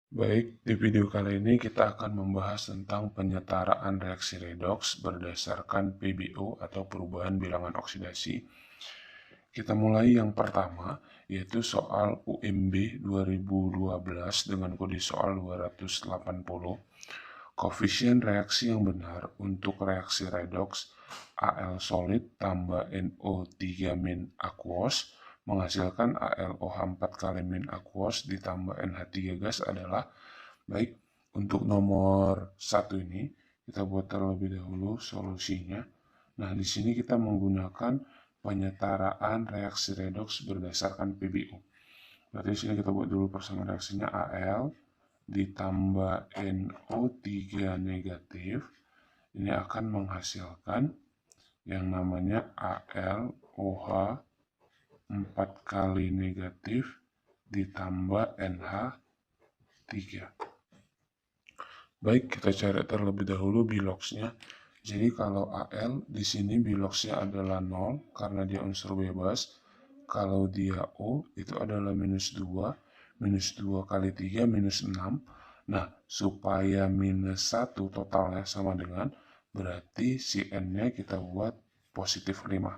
Baik, di video kali ini kita akan membahas tentang penyetaraan reaksi redoks berdasarkan PBO atau perubahan bilangan oksidasi. Kita mulai yang pertama, yaitu soal UMB 2012 dengan kode soal 280. Koefisien reaksi yang benar untuk reaksi redoks Al solid tambah NO3- aquos menghasilkan AlOH 4 kali min aquos ditambah NH3 gas adalah. Baik, untuk nomor 1 ini kita buat terlebih dahulu solusinya. Nah, di sini kita menggunakan penyetaraan reaksi redoks berdasarkan PBO. Berarti di sini kita buat dulu persamaan reaksinya Al ditambah NO3 negatif. Ini akan menghasilkan yang namanya AlOH 4 kali negatif ditambah NH3. Baik, kita cari terlebih dahulu biloxnya. Jadi kalau Al di sini biloxnya adalah 0 karena dia unsur bebas. Kalau dia O itu adalah -2. -2 kali 3 -6. Nah, supaya -1 totalnya sama dengan, berarti si N-nya kita buat positif 5.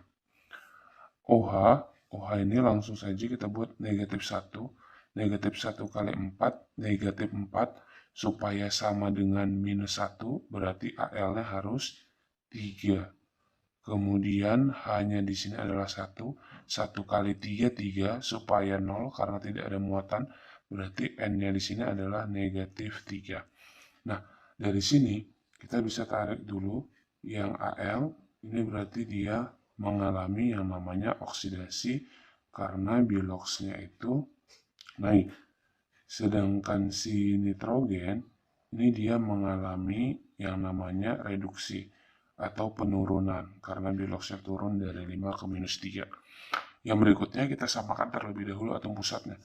OH ini langsung saja kita buat negatif 1. Negatif 1 kali 4, negatif 4. Supaya sama dengan -1, berarti AL-nya harus 3. Kemudian hanya di sini adalah 1. 1 kali 3, 3. Supaya 0 karena tidak ada muatan, berarti N-nya di sini adalah negatif 3. Nah, dari sini kita bisa tarik dulu yang Al, ini berarti dia mengalami yang namanya oksidasi karena biloxnya itu naik. Sedangkan si nitrogen ini dia mengalami yang namanya reduksi atau penurunan karena biloxnya turun dari 5 ke -3. Yang berikutnya kita samakan terlebih dahulu atom pusatnya.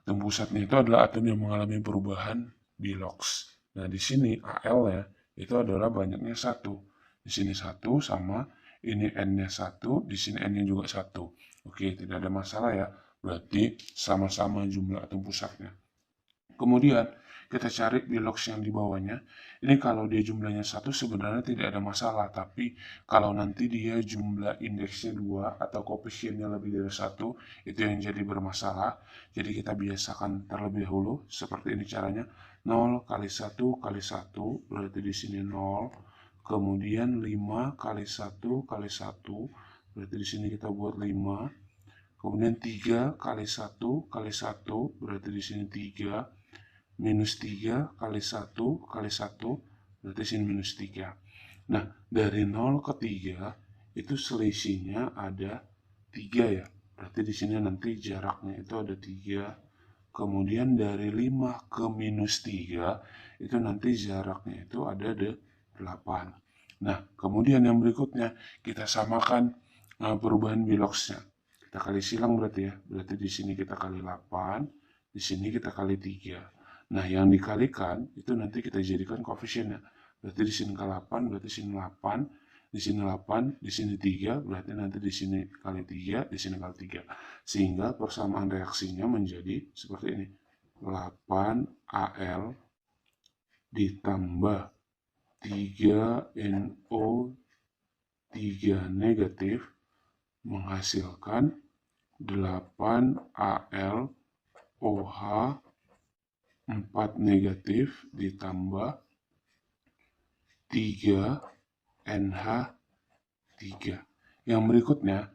Atom pusatnya itu adalah atom yang mengalami perubahan bilox. Nah, di sini Al-nya itu adalah banyaknya 1. Di sini 1 sama ini N-nya 1, di sini N-nya juga 1. Oke, tidak ada masalah ya. Berarti sama-sama jumlah atom pusatnya. Kemudian kita cari bilox yang di bawahnya. Ini kalau dia jumlahnya 1 sebenarnya tidak ada masalah, tapi kalau nanti dia jumlah indeksnya 2 atau koefisiennya lebih dari 1, itu yang jadi bermasalah. Jadi kita biasakan terlebih dahulu seperti ini caranya. 0 kali 1 kali 1 berarti di sini 0. Kemudian 5 kali 1 kali 1 berarti di sini kita buat 5. Kemudian 3 kali 1 kali 1 berarti di sini 3. -3 kali 1 kali 1 berarti sini -3. Nah, dari 0 ke 3 itu selisihnya ada 3 ya. Berarti di sini nanti jaraknya itu ada 3. Kemudian dari 5 ke -3 itu nanti jaraknya itu ada 8. Nah, kemudian yang berikutnya kita samakan perubahan biloxnya. Kita kali silang berarti ya. Berarti di sini kita kali 8, di sini kita kali 3. Nah, yang dikalikan itu nanti kita jadikan koefisiennya. Berarti di sini kali 8, berarti sini 8, di sini 8, di sini 3, berarti nanti di sini kali 3, di sini kali 3. Sehingga persamaan reaksinya menjadi seperti ini. 8 Al ditambah 3 NO3 negatif menghasilkan 8 AlOH 4 negatif ditambah 3 NH3. Yang berikutnya,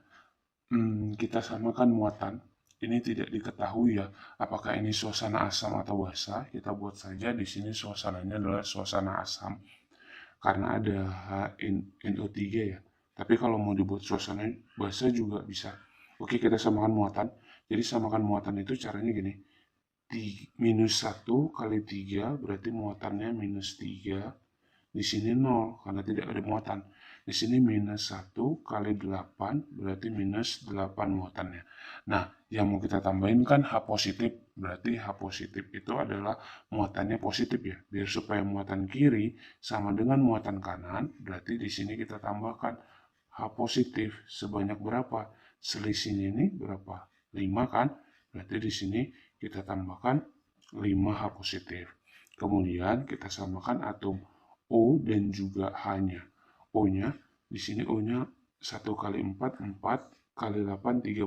kita samakan muatan. Ini tidak diketahui ya, apakah ini suasana asam atau basa. Kita buat saja di sini suasananya adalah suasana asam karena ada HNO3 ya. Tapi kalau mau dibuat suasana basa juga bisa. Oke, kita samakan muatan. Jadi samakan muatan itu caranya gini. -1 kali 3 berarti muatannya -3. Di sini 0 karena tidak ada muatan. Di sini -1 kali 8 berarti -8 muatannya. Nah, yang mau kita tambahin kan H positif. Berarti H positif itu adalah muatannya positif ya. Biar supaya muatan kiri sama dengan muatan kanan, berarti di sini kita tambahkan H positif sebanyak berapa? Selisihnya ini berapa? 5 kan? Berarti di sini kita tambahkan 5H positif. Kemudian kita samakan atom O dan juga H-nya. O-nya, di sini O-nya 1 kali 4, 4 kali 8, 32.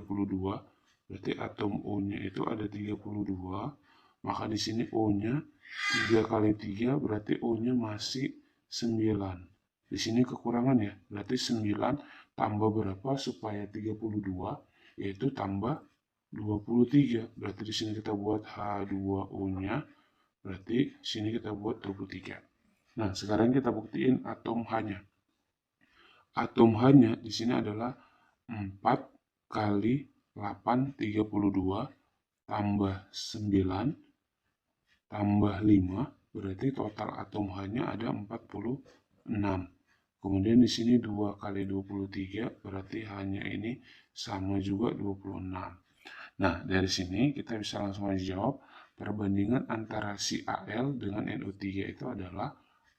Berarti atom O-nya itu ada 32. Maka di sini O-nya 3 kali 3, berarti O-nya masih 9. Di sini kekurangan ya, berarti 9 tambah berapa supaya 32, yaitu tambah 23. Berarti di sini kita buat H2O-nya, berarti sini kita buat 23. Nah, sekarang kita buktiin atom H-nya. Atom H-nya di sini adalah 4 kali 8, 32, tambah 9, tambah 5, berarti total atom H-nya ada 46. Kemudian di sini 2 kali 23, berarti H-nya ini sama juga 26. Nah, dari sini kita bisa langsung aja jawab, perbandingan antara si Al dengan NO3 itu adalah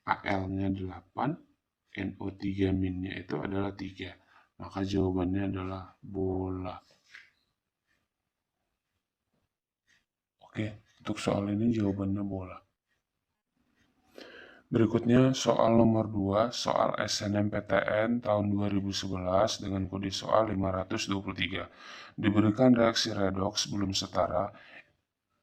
Al-nya 8, NO3 minnya itu adalah 3. Maka jawabannya adalah bola. Oke, untuk soal ini jawabannya bola. Berikutnya soal nomor 2, soal SNMPTN tahun 2011 dengan kode soal 523. Diberikan reaksi redoks belum setara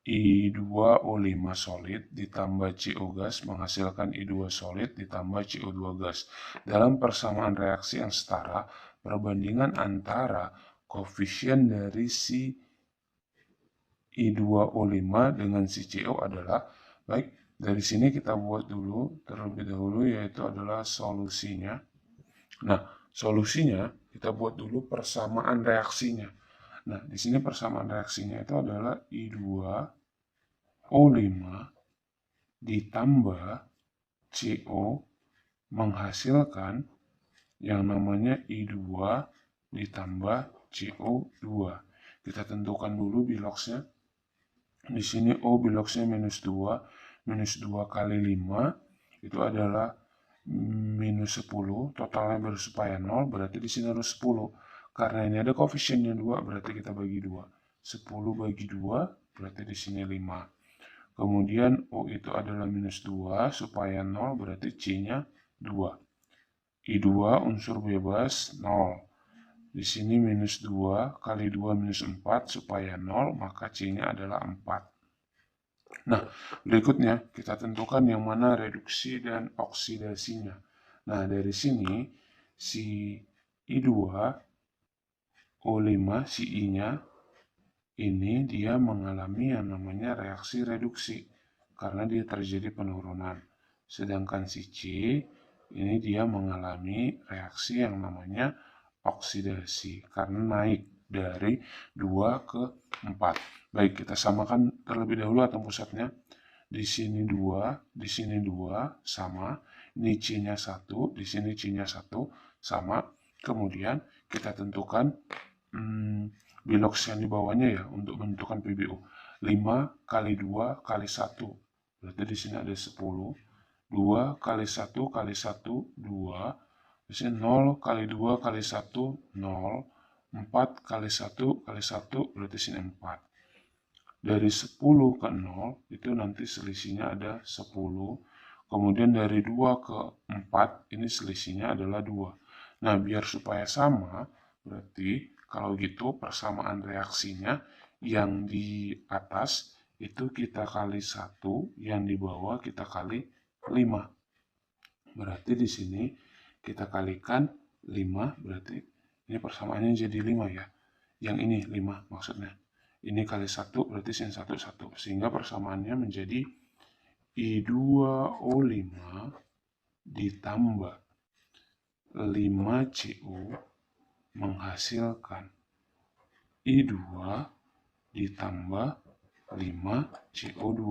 I2O5 solid ditambah CO gas menghasilkan I2 solid ditambah CO2 gas. Dalam persamaan reaksi yang setara, perbandingan antara koefisien dari si I2O5 dengan si CO adalah, baik, dari sini kita buat dulu terlebih dahulu, yaitu adalah solusinya. Nah, solusinya kita buat dulu persamaan reaksinya. Nah, di sini persamaan reaksinya itu adalah I2O5 ditambah CO menghasilkan yang namanya I2 ditambah CO2. Kita tentukan dulu biloxnya. Di sini O biloxnya minus 2 kali 5 itu adalah minus 10, totalnya baru supaya 0, berarti di sini harus 10. Karena ini ada koefisiennya 2, berarti kita bagi 2. 10 bagi 2, berarti di sini 5. Kemudian O itu adalah minus 2, supaya 0, berarti C-nya 2. I2 unsur bebas 0. Di sini minus 2 kali 2 minus 4, supaya 0, maka C-nya adalah 4. Nah, berikutnya kita tentukan yang mana reduksi dan oksidasinya. Nah, dari sini si I2O5, si I-nya, ini dia mengalami yang namanya reaksi reduksi karena dia terjadi penurunan. Sedangkan si C, ini dia mengalami reaksi yang namanya oksidasi karena naik dari 2 ke 4. Baik, kita samakan terlebih dahulu atom pusatnya. Di sini 2, di sini 2, sama. Ini C-nya 1, di sini C-nya 1, sama. Kemudian kita tentukan bilox yang di bawahnya ya untuk menentukan PbO. 5 kali 2 kali 1. Berarti di sini ada 10. 2 kali 1 kali 1, 2. Di sini 0 kali 2 kali 1, 0. 4 kali 1 kali 1, berarti sini 4. Dari 10 ke 0, itu nanti selisihnya ada 10. Kemudian dari 2 ke 4, ini selisihnya adalah 2. Nah, biar supaya sama, berarti kalau gitu persamaan reaksinya yang di atas itu kita kali 1, yang di bawah kita kali 5. Berarti di sini kita kalikan 5, berarti ini persamaannya jadi 5 ya. Yang ini 5 maksudnya. Ini kali 1 berarti sin 1, 1. Sehingga persamaannya menjadi I2O5 ditambah 5CO menghasilkan I2 ditambah 5CO2.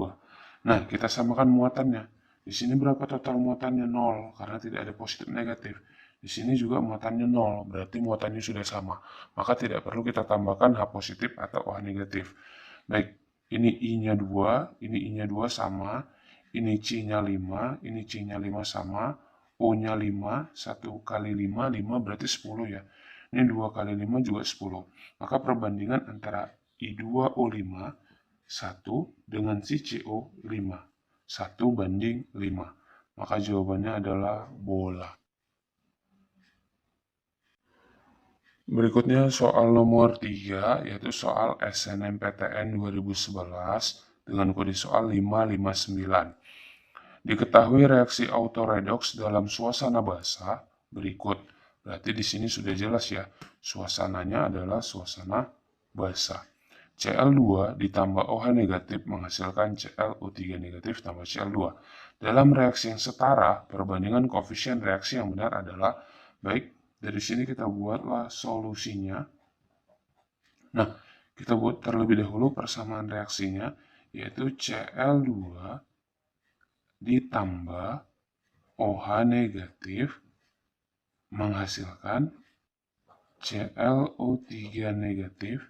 Nah, kita samakan muatannya. Di sini berapa total muatannya? 0, karena tidak ada positif negatif. Di sini juga muatannya 0, berarti muatannya sudah sama. Maka tidak perlu kita tambahkan H positif atau OH negatif. Baik, ini I-nya 2, ini I-nya 2 sama, ini C-nya 5, ini C-nya 5 sama, O-nya 5, 1 kali 5, 5 berarti 10 ya. Ini 2 kali 5 juga 10. Maka perbandingan antara I2O5 1 dengan si CO 5. 1:5. Maka jawabannya adalah bola. Berikutnya soal nomor 3, yaitu soal SNMPTN 2011 dengan kode soal 559. Diketahui reaksi autoredoks dalam suasana basah berikut. Berarti di sini sudah jelas ya, suasananya adalah suasana basah. Cl2 ditambah OH negatif menghasilkan ClO3 negatif tambah Cl2. Dalam reaksi yang setara, perbandingan koefisien reaksi yang benar adalah, baik, dari sini kita buatlah solusinya. Nah, kita buat terlebih dahulu persamaan reaksinya, yaitu Cl2 ditambah OH negatif menghasilkan ClO3 negatif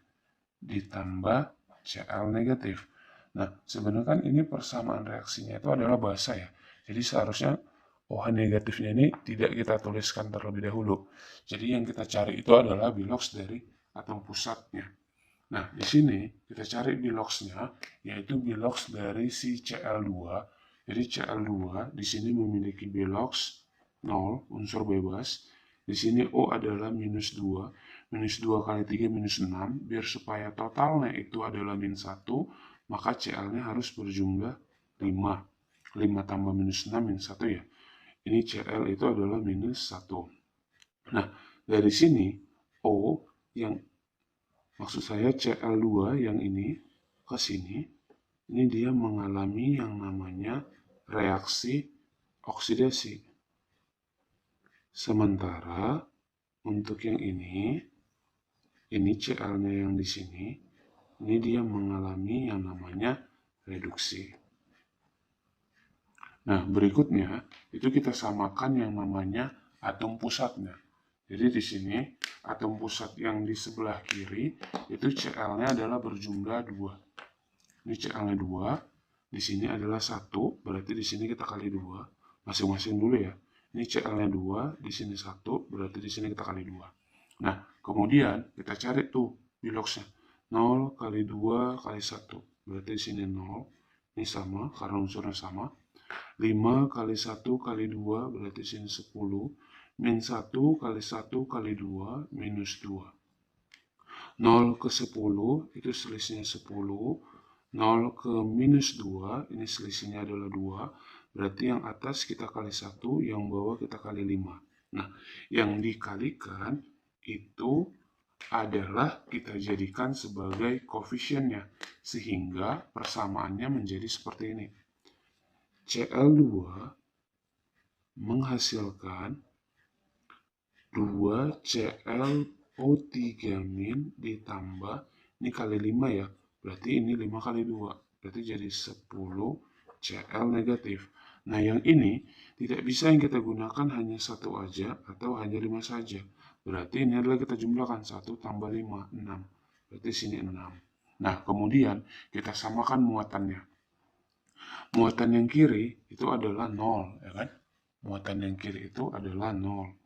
ditambah Cl negatif. Nah, sebenarnya kan ini persamaan reaksinya itu adalah basah ya. Jadi seharusnya OH negatifnya ini tidak kita tuliskan terlebih dahulu. Jadi yang kita cari itu adalah biloks dari atom pusatnya. Nah, di sini kita cari biloksnya, yaitu biloks dari si Cl2. Jadi Cl2 di sini memiliki biloks 0, unsur bebas. Di sini O adalah -2. -2 kali 3 -6, biar supaya totalnya itu adalah -1, maka Cl-nya harus berjumlah 5. 5 tambah -6, -1 ya. Ini Cl itu adalah -1. Nah, dari sini O yang, maksud saya Cl2 yang ini ke sini, ini dia mengalami yang namanya reaksi oksidasi. Sementara untuk yang ini Cl-nya yang di sini, ini dia mengalami yang namanya reduksi. Nah, berikutnya itu kita samakan yang namanya atom pusatnya. Jadi di sini atom pusat yang di sebelah kiri itu Cl-nya adalah berjumlah 2. Ini Cl-nya 2, di sini adalah 1, berarti di sini kita kali 2. Masing-masing dulu ya. Ini Cl-nya 2, di sini 1, berarti di sini kita kali 2. Nah, kemudian kita cari tuh biloksnya. 0 kali 2 kali 1, berarti di sini 0. Ini sama, karena unsurnya sama. 5 kali 1 kali 2, berarti di sini 10. Min 1 kali 1 kali 2, minus 2. 0 ke 10, itu selisihnya 10. 0 ke minus 2, ini selisihnya adalah 2. Berarti yang atas kita kali 1, yang bawah kita kali 5. Nah, yang dikalikan itu adalah kita jadikan sebagai koefisiennya, sehingga persamaannya menjadi seperti ini. Cl2 menghasilkan 2 ClO3- ditambah, ini kali 5 ya, berarti ini 5 kali 2, berarti jadi 10 Cl negatif. Nah, yang ini tidak bisa yang kita gunakan hanya 1 aja atau hanya 5 saja. Berarti ini adalah kita jumlahkan 1 tambah 5, 6. Berarti sini 6. Nah, kemudian kita samakan muatannya. Muatan yang kiri itu adalah 0, ya kan? Muatan yang kiri itu adalah 0.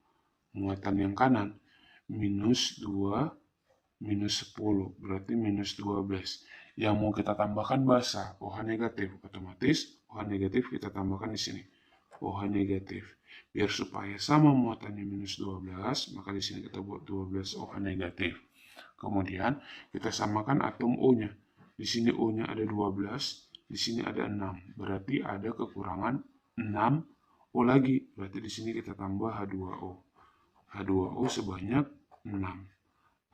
Muatan yang kanan minus 2 minus 10, berarti minus 12. Yang mau kita tambahkan basah, OH negatif. Otomatis OH negatif kita tambahkan di sini, OH negatif. Biar supaya sama muatannya minus 12, maka di sini kita buat 12 OH negatif. Kemudian kita samakan atom O-nya. Di sini O-nya ada 12, di sini ada 6. Berarti ada kekurangan 6 O lagi. Berarti di sini kita tambah H2O. H2O sebanyak 6.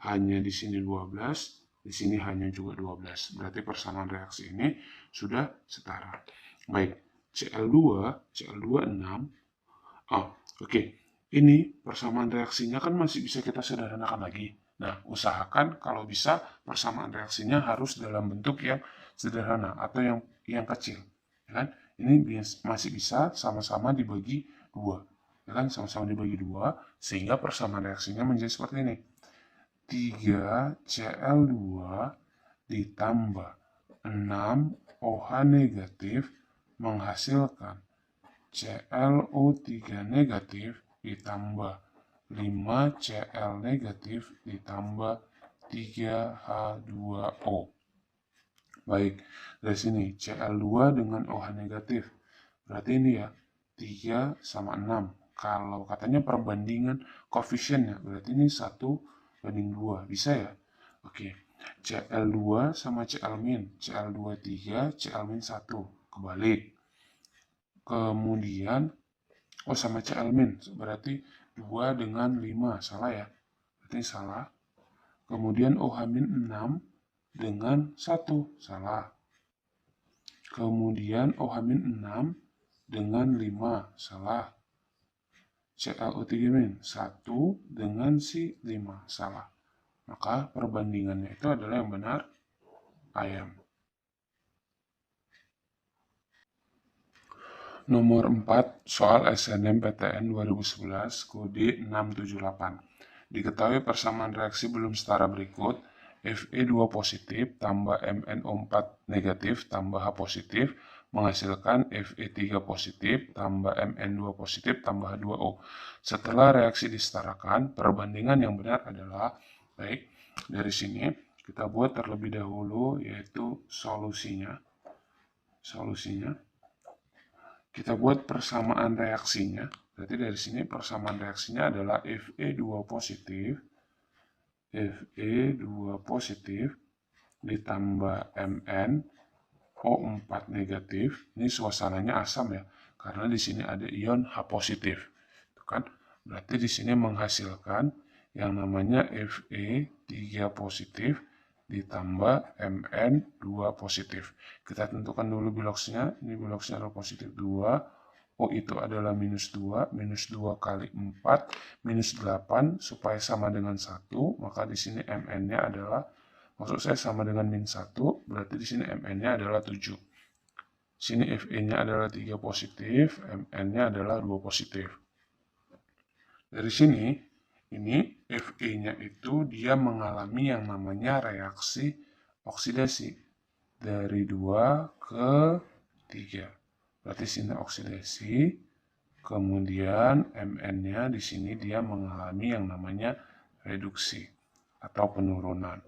Hanya di sini 12, di sini hanya juga 12. Berarti persamaan reaksi ini sudah setara. Baik, Cl2 6. Oke. Ini persamaan reaksinya kan masih bisa kita sederhanakan lagi. Nah, usahakan kalau bisa persamaan reaksinya harus dalam bentuk yang sederhana atau yang kecil. Ya kan? Ini masih bisa sama-sama dibagi 2. Ya kan? Sama-sama dibagi 2 sehingga persamaan reaksinya menjadi seperti ini. 3 Cl2 ditambah 6 OH negatif menghasilkan ClO3 negatif ditambah 5 Cl negatif ditambah 3H2O. Baik, dari sini Cl2 dengan OH negatif. Berarti ini ya, 3 sama 6. Kalau katanya perbandingan koefisiennya, berarti ini 1 banding 2. Bisa ya? Oke, Cl2 sama Cl-, Cl2 3, Cl- 1. Kebalik. Kemudian, sama Cl-, berarti 2 dengan 5. Salah ya? Berarti salah. Kemudian OH-6 dengan 1. Salah. Kemudian OH-6 dengan 5. Salah. ClO3- 1 dengan si 5. Salah. Maka perbandingannya itu adalah yang benar ayam. Nomor 4, soal SNMPTN 2011, kode 678. Diketahui persamaan reaksi belum setara berikut, Fe2 positif tambah MnO4 negatif tambah H positif menghasilkan Fe3 positif tambah Mn2 positif tambah H2O. Setelah reaksi disetarakan, perbandingan yang benar adalah, baik, dari sini kita buat terlebih dahulu yaitu solusinya. Kita buat persamaan reaksinya. Berarti dari sini persamaan reaksinya adalah Fe2 positif ditambah MnO4 negatif. Ini suasananya asam ya, karena di sini ada ion H positif. Itu kan? Berarti di sini menghasilkan yang namanya Fe3 positif ditambah Mn2 positif. Kita tentukan dulu biloxnya. Ini biloxnya adalah positif 2. O itu adalah minus 2. Minus 2 kali 4. Minus 8 supaya sama dengan 1. Maka di sini Mn-nya adalah, maksud saya sama dengan min 1. Berarti di sini Mn-nya adalah 7. Sini Fe-nya adalah 3 positif. Mn-nya adalah 2 positif. Dari sini, ini Fe-nya itu dia mengalami yang namanya reaksi oksidasi dari 2 ke 3. Berarti sini oksidasi, kemudian Mn-nya di sini dia mengalami yang namanya reduksi atau penurunan.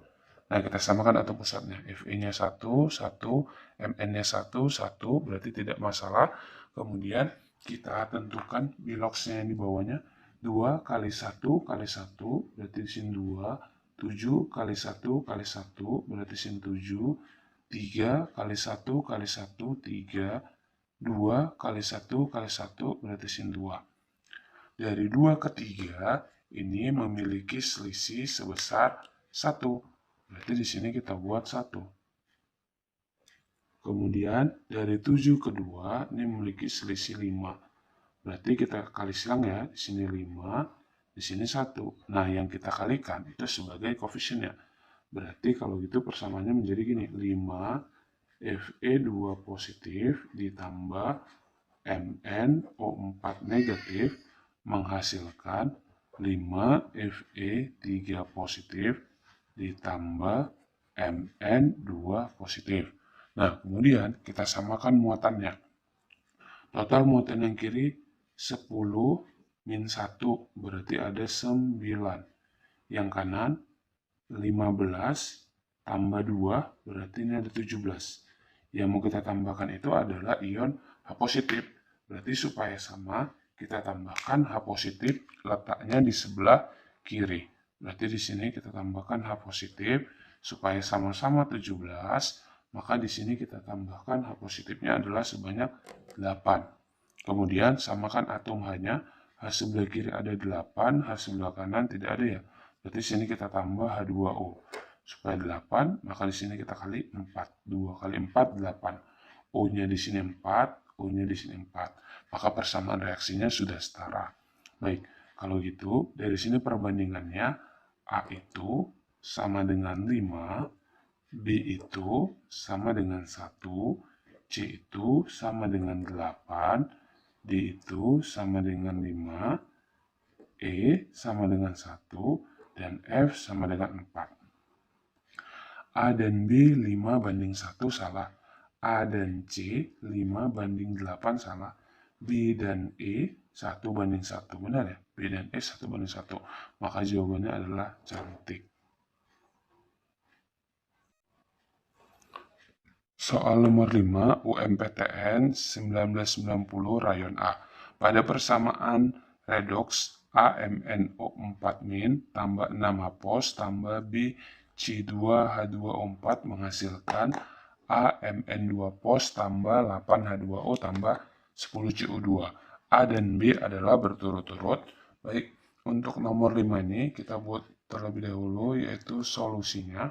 Nah, kita samakan atom pusatnya. Fe-nya 1, 1, Mn-nya 1, 1, berarti tidak masalah. Kemudian kita tentukan biloxnya yang di bawahnya. 2 kali 1 kali 1, berarti di sini 2. 7 kali 1 kali 1, berarti di sini 7. 3 kali 1 kali 1, 3. 2 kali 1 kali 1, berarti di sini 2. Dari 2 ke 3, ini memiliki selisih sebesar 1. Berarti di sini kita buat 1. Kemudian dari 7 ke 2, ini memiliki selisih 5. Berarti kita kali silang ya, di sini 5, di sini 1. Nah, yang kita kalikan itu sebagai koefisiennya. Berarti kalau gitu persamaannya menjadi gini, 5 Fe2 positif ditambah MnO4 negatif menghasilkan 5 Fe3 positif ditambah Mn2 positif. Nah, kemudian kita samakan muatannya. Total muatan yang kiri 10 min 1, berarti ada 9. Yang kanan 15 tambah 2, berarti ini ada 17. Yang mau kita tambahkan itu adalah ion H positif. Berarti supaya sama, kita tambahkan H positif, letaknya di sebelah kiri. Berarti di sini kita tambahkan H positif, supaya sama-sama 17, maka di sini kita tambahkan H positifnya adalah sebanyak 8. Kemudian samakan atom H-nya, H sebelah kiri ada 8, H sebelah kanan tidak ada ya. Berarti di sini kita tambah H2O. Supaya 8, maka di sini kita kali 4. 2 kali 4, 8. O-nya di sini 4, O-nya di sini 4. Maka persamaan reaksinya sudah setara. Baik, kalau gitu dari sini perbandingannya A itu sama dengan 5, B itu sama dengan 1, C itu sama dengan 8, D itu sama dengan 5, E sama dengan 1, dan F sama dengan 4. A dan B 5 banding 1 salah. A dan C 5 banding 8 salah. B dan E 1 banding 1. Benar ya? B dan E 1 banding 1. Maka jawabannya adalah cantik. Soal nomor 5 UMPTN 1990 Rayon A. Pada persamaan redoks AMNO4- tambah 6H+ tambah BC2H2O4 menghasilkan AMN2+ tambah 8H2O tambah 10CO2. A dan B adalah berturut-turut. Baik, untuk nomor 5 ini kita buat terlebih dahulu yaitu solusinya.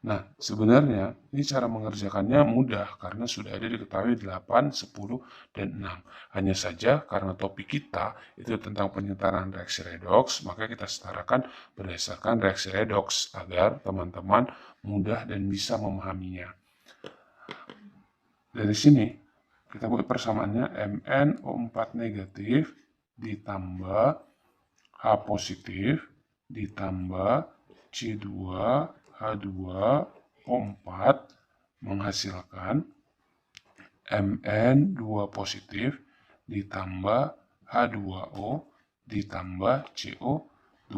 Nah, sebenarnya ini cara mengerjakannya mudah karena sudah ada diketahui 8, 10, dan 6. Hanya saja karena topik kita itu tentang penyetaraan reaksi redoks, maka kita setarakan berdasarkan reaksi redoks agar teman-teman mudah dan bisa memahaminya. Dari sini kita buat persamaannya MnO4- ditambah H positif ditambah C2H2O4 menghasilkan Mn2+ ditambah H2O ditambah CO2.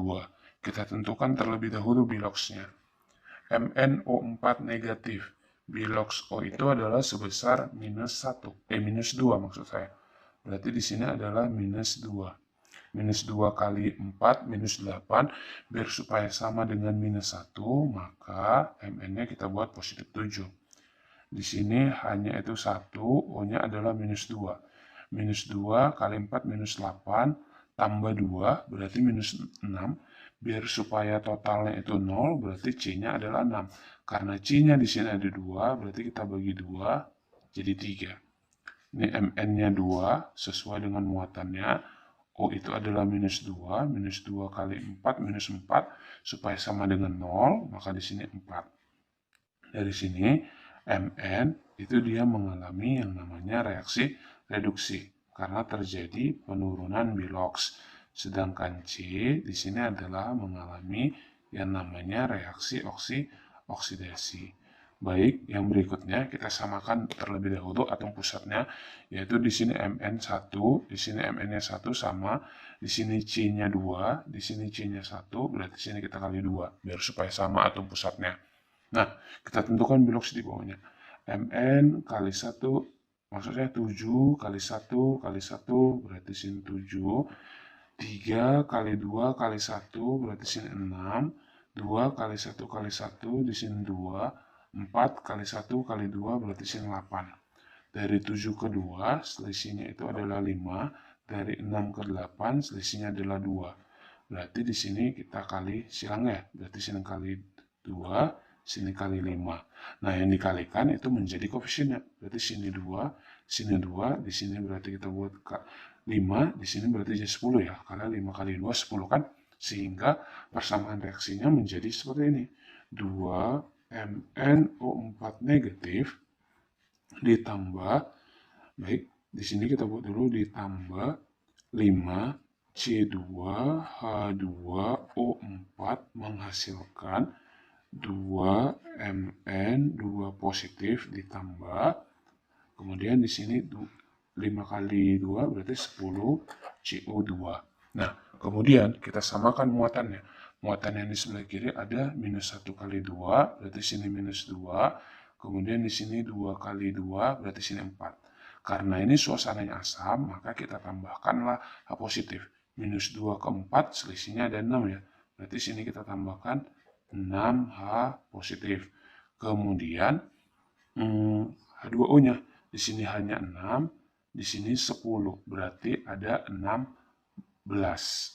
Kita tentukan terlebih dahulu biloksnya. MnO4-, biloks O itu adalah sebesar -2 maksud saya. Berarti di sini adalah -2. -2 kali 4, -8. Biar supaya sama dengan -1, maka Mn-nya kita buat positif 7. Di sini hanya itu 1, O-nya adalah -2. -2 kali 4, -8, tambah 2, berarti -6. Biar supaya totalnya itu 0, berarti C-nya adalah 6. Karena C-nya di sini ada 2, berarti kita bagi 2, jadi 3. Ini Mn-nya 2, sesuai dengan muatannya. O itu adalah -2, -2 kali 4, -4, supaya sama dengan 0, maka di sini 4. Dari sini, Mn itu dia mengalami yang namanya reaksi reduksi, karena terjadi penurunan biloks. Sedangkan C di sini adalah mengalami yang namanya reaksi oksidasi. Baik, yang berikutnya kita samakan terlebih dahulu atom pusatnya, yaitu di sini Mn1, di sini Mn-nya 1 sama, di sini C-nya 2, di sini C-nya 1, berarti sini kita kali 2, biar supaya sama atom pusatnya. Nah, kita tentukan biloks di bawahnya. Mn kali 1, maksudnya 7 kali 1 kali 1, berarti sini 7. 3 kali 2 kali 1, berarti sini 6. 2 kali 1 kali 1, di sini 2. 4 kali 1 kali 2 berarti sini 8. Dari 7 ke 2 selisihnya itu adalah 5. Dari 6 ke 8 selisihnya adalah 2. Berarti di sini kita kali silang ya. Berarti sini kali 2, sini kali 5. Nah, yang dikalikan itu menjadi koefisiennya. Berarti sini 2, sini 2, di sini berarti kita buat 5, di sini berarti jadi 10 ya. Karena 5 kali 2 10 kan. Sehingga persamaan reaksinya menjadi seperti ini. 2 MnO4- ditambah, baik, di sini kita buat dulu ditambah 5 C2H2O4 menghasilkan 2 Mn2+ ditambah, kemudian di sini 5 kali 2 berarti 10 CO2. Nah, kemudian kita samakan muatannya. Muatan yang di sebelah kiri ada -1 kali 2, berarti sini -2. Kemudian di sini 2 kali 2, berarti sini 4. Karena ini suasananya asam, maka kita tambahkanlah H positif. -2 ke 4, selisihnya ada 6 ya. Berarti sini kita tambahkan 6H positif. Kemudian H2O-nya di sini hanya 6, di sini 10. Berarti ada 16.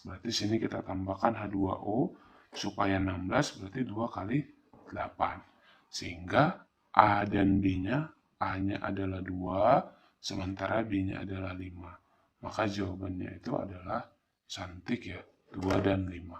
Berarti sini kita tambahkan H2O supaya 16, berarti 2 kali 8. Sehingga A dan B-nya, A-nya adalah 2, sementara B-nya adalah 5. Maka jawabannya itu adalah cantik ya, 2 dan 5.